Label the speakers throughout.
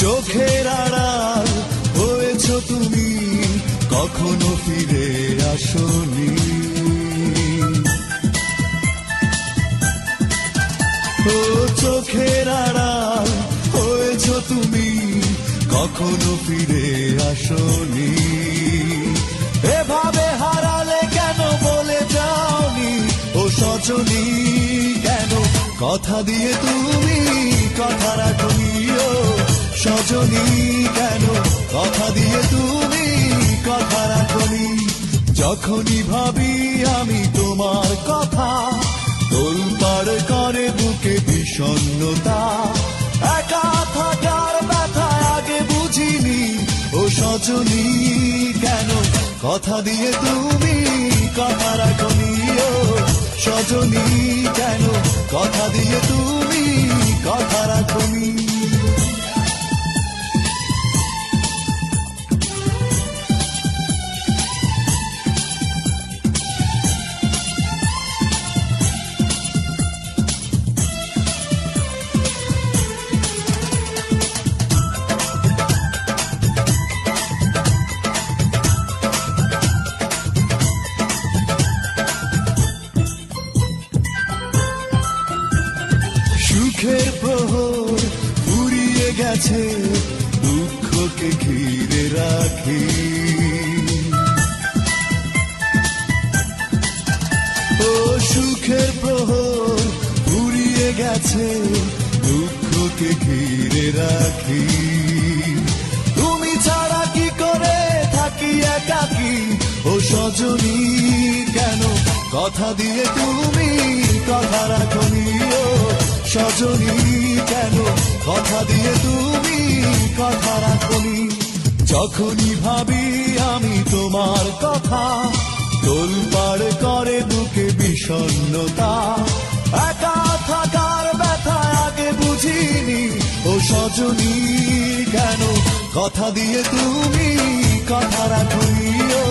Speaker 1: চোখের আড়াল হয়েছ তুমি, কখনো ফিরে আসনি। ও চোখের আড়াল হয়েছ তুমি, কখনো ফিরে আসনি। এভাবে হারালে কেন বলে যাওনি, ও সজনী কেন কথা দিয়ে তুমি কথা রাখনি। ও সজনী কেন কথা দিয়ে তুমি কথা রাখনি। যখনই ভাবি আমি তোমার কথা, তোলপাড় করে বুকে বিষণ্ণতা। একা থাকার ব্যথা আগে বুঝিনি, ও সজনী কেন কথা দিয়ে তুমি কথা রাখনি। ও সজনী কেন কথা দিয়ে তুমি কথা রাখনি। সুখের প্রহর ফুরিয়ে গেছে, দুঃখকে ঘিরে রাখি। ও সুখের প্রহর ফুরিয়ে গেছে, দুঃখকে ঘিরে রাখি। তুমি ছাড়া কি করে থাকি একাকী, ও সজনী কেন কথা দিয়ে তুমি কথা রাখনি। ও সজনী কেন কথা দিয়ে তুমি কথা রাখনি। যখনই ভাবি আমি তোমার কথা, তোলপাড় করে বুকে বিষণ্ণতা। একা থাকার ব্যথা আগে বুঝিনি, ও সজনী কেন কথা দিয়ে তুমি কথা রাখনি। ও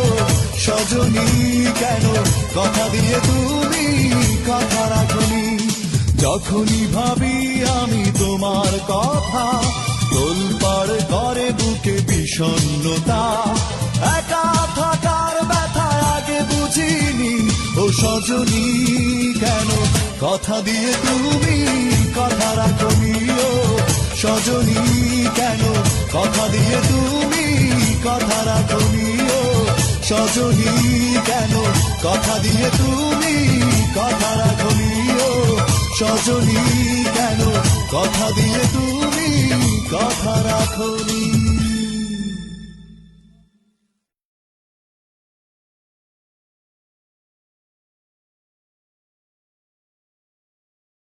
Speaker 1: সজনী কেন কথা দিয়ে তুমি কথা রাখনি। যখনই ভাবি আমি তোমার কথা, তোলপাড় করে বুকে বিষণ্ণতা। একা থাকার ব্যথা আগে বুঝিনি, ও সজনী কেন কথা দিয়ে তুমি কথা রাখনি। ও সজনী কেন কথা দিয়ে তুমি কথা রাখনি। ও সজনী কেন কথা দিয়ে তুমি কথা রাখনি। ও সজনী কেন কথা দিয়ে তুমি কথা রাখনি।